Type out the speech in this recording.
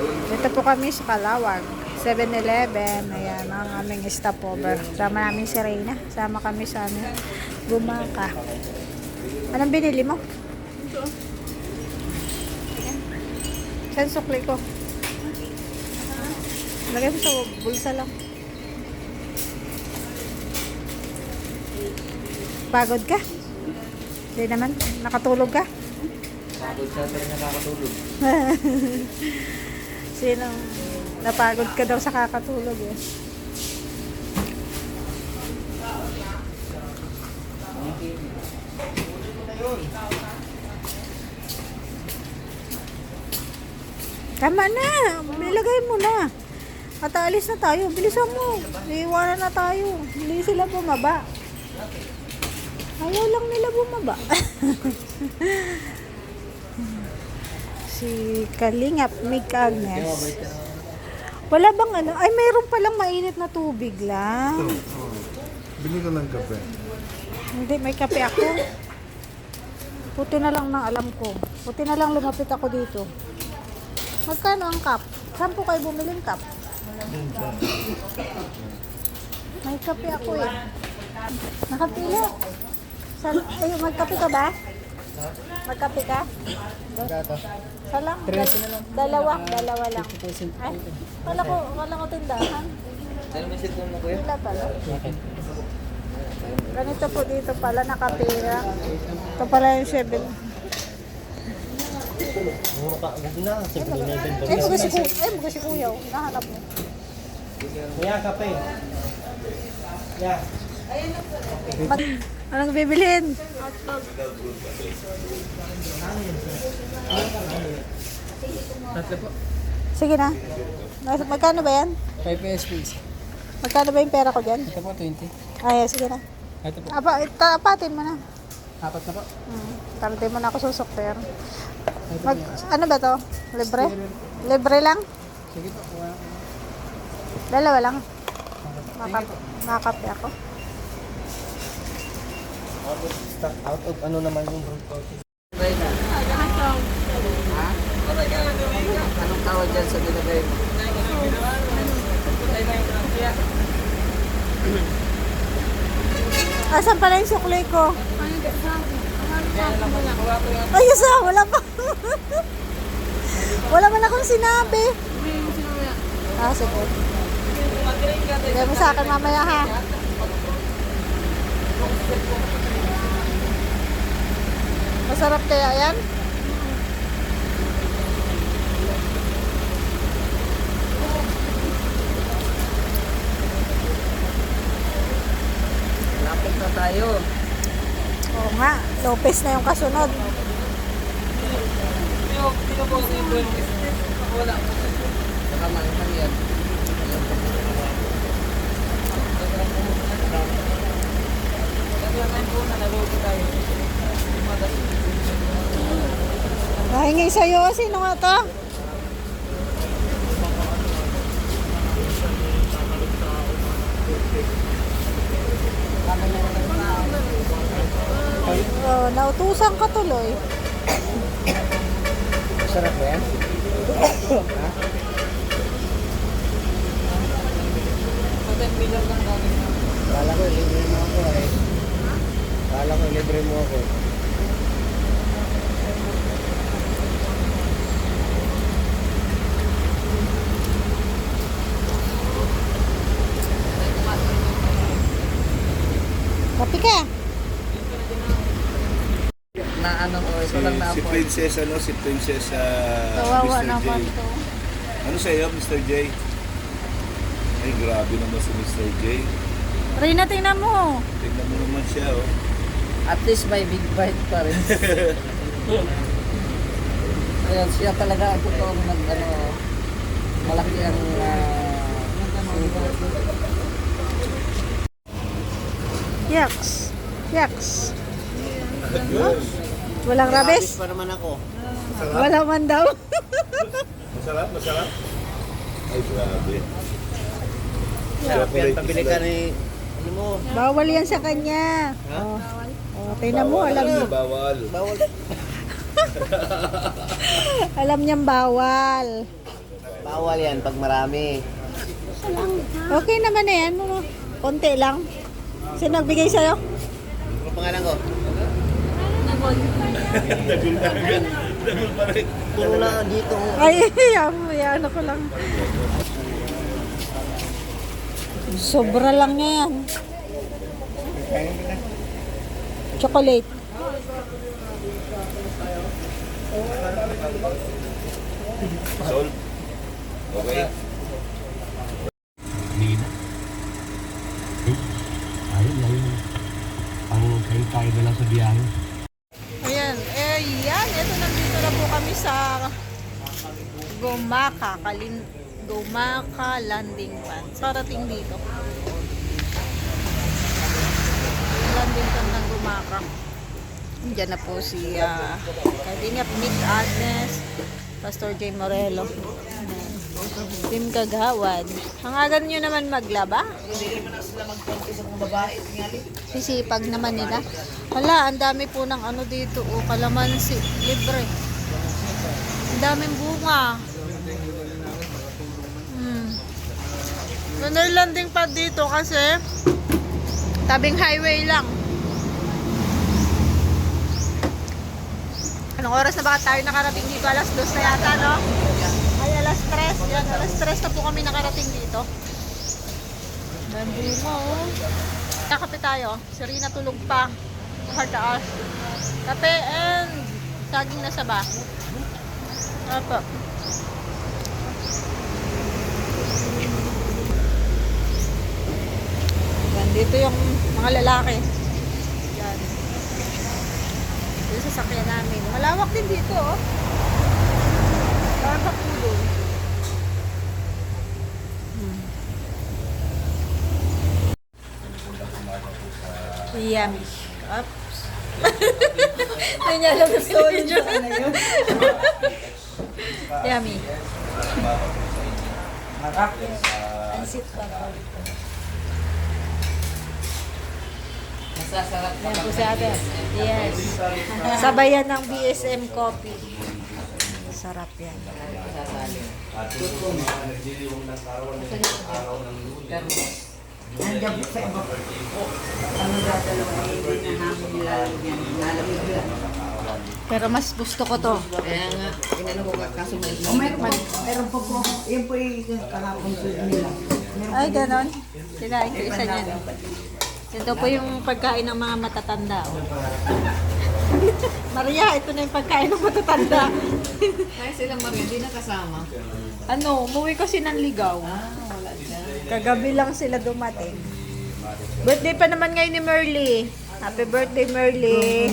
Dito po kami sa Calawag. 7-Eleven. Ayan, ang aming stopover. Sama namin si Reyna. Sama kami sa Gumaka. Anong binili mo? Ito. Ayan. Saan sukli ko? Lagay mo sa bulsa lang. Pagod ka? Hindi naman. Nakatulog ka? Pagod siya tayo nakakatulog. Sinong napagod ka daw sa kakatulog eh. Tama na. Ilagay mo na. At alis na tayo. Bilisan mo. Iiwanan na tayo. Hindi sila bumaba. Ayaw lang nila bumaba. Si Kalingap Mig Agnes. Wala bang ano? Ay, mayroon palang mainit na tubig lang. Bili ka ng kape. Hindi, may kape ako. Puti na lang ng alam ko. Puti na lang lumapit ako dito. Magkano ang cup? Saan po kayo bumiling cup? May kape ako eh. Nakapila. Ay, magkape ka ba? Magkape ka? Isa lang? Dalawa lang. Ay, wala ko tindahan. Ano may sitwang mo kuya? Wala pala. Ganito po dito pala nakapira. Ito pala yung 7. Mura pa. Huwag na. Mga si kuya. Nahanap mo. Kuya, kape. Yeah. Anong bibilhin? Tatlo po. Sige na. Magkano ba yan? 5 pesos please. Magkano ba yung pera ko dyan? Ito po 20. Ay, sige na. Ito po. Apatin mo na. Apat na po. Tarde mo na ako susukter. Ano ba to? Libre? Libre lang? Sige po. Kuha. Dalawa lang. Makape ako. Out of ano naman yung road coffee. Ha? Anong tawag dyan sa ginagay mo? Asan pala yung sukli ko? Ay, isa, wala pa. Wala man akong sinabi. Sige. Bigay mo sa akin mamaya ha. Masarap kaya yan? Lapit na tayo. Oo nga, Lopez na yung kasunod. Sino po si Bro? Wala. Baka manghang yan. Nahingi sa'yo, sino nga to? Oh, nautusan ka tuloy. Masarap ba yan? Ha? Kala ko libre mo ako eh. Kala ko libre mo ako. Kapi ka. Na ano ko, ito lang na Si Princess, si Princess Kawawa Mr. J. naman to. Ano sa'yo, Mr. J? Ay, grabe naman si Mr. J. Reyna, tingnan mo. Tignan mo naman siya, oh. At least may big bite pa rin. Ayan, siya talaga ang totoong ano, malaki ang Yaks. Yaks. Walang rabis? pa naman ako. Wala man daw. Masarap, masarap. Ay, grabe. Sarap yan, pabili ka ni ano mo. Bawal yan sa kanya. Ha? Oh, tingnan mo, alam niya. Bawal. Bawal. Alam niyang bawal. Bawal yan pag marami. Okay naman na yan. Ano? Konti lang. Sino nagbigay sa'yo? Ano pangalan ko? Dagol pa rin. Puro na dito. Ay, ano ko lang. Sobra lang niya yan. Chocolate. Sol. Okay. Nina. Ayun lang yun. Ang kain-kain na lang sa biyahe. Ayan. Ito nandito na po kami sa Gumaka Landing Pad. Parating dito. Landing Pad ng Gumaka. Diyan na po si Kardinga Mick Agnes, Pastor J. Morelo. Team Kagawad. Hangagan nyo naman maglaba. Sisipag naman nila. Hala, ang dami po ng ano dito. O, kalamansi. Libre. Ang daming bunga. Lunar landing pad dito kasi tabing highway lang. Anong oras na ba tayo nakarating dito? Alas 2 na yata, no? Ay, alas 3. Yan, alas 3 na po kami nakarating dito. Nandun mo, oh. Kakape tayo. Si Rina tulog pa. Taas. Kape and saging na saba. Apa. Yan, dito yung mga lalaki. Yan. Yung sasakyan namin. Malawak din dito, oh. Parang kapulo. Yummy. Oops. Hindi niya alam gusto yun dyan. Yummy. Ansit pa. Yan po si ate. Yes. Sabayan ng BSM coffee. Sarap yan. Nandiyan po sa iba. Ano dadalawa hindi na namin nilalagyan. Nalamig lang. Pero mas gusto ko to. Kaya nga, inano ko kaso may Meron pa po ako. Yan po yung kahapon po nila. Ay, ganon. Kinain ko isa niyan. Ito po yung pagkain ng mga matatanda. Oh. Maria, ito na yung pagkain ng matatanda. Kaya sila Maria, hindi nakasama. Ano, umuwi kasi ng Ligaw. Wala dyan. Kagabi lang sila dumating. Birthday pa naman ngayon ni Merly. Happy birthday, Merly.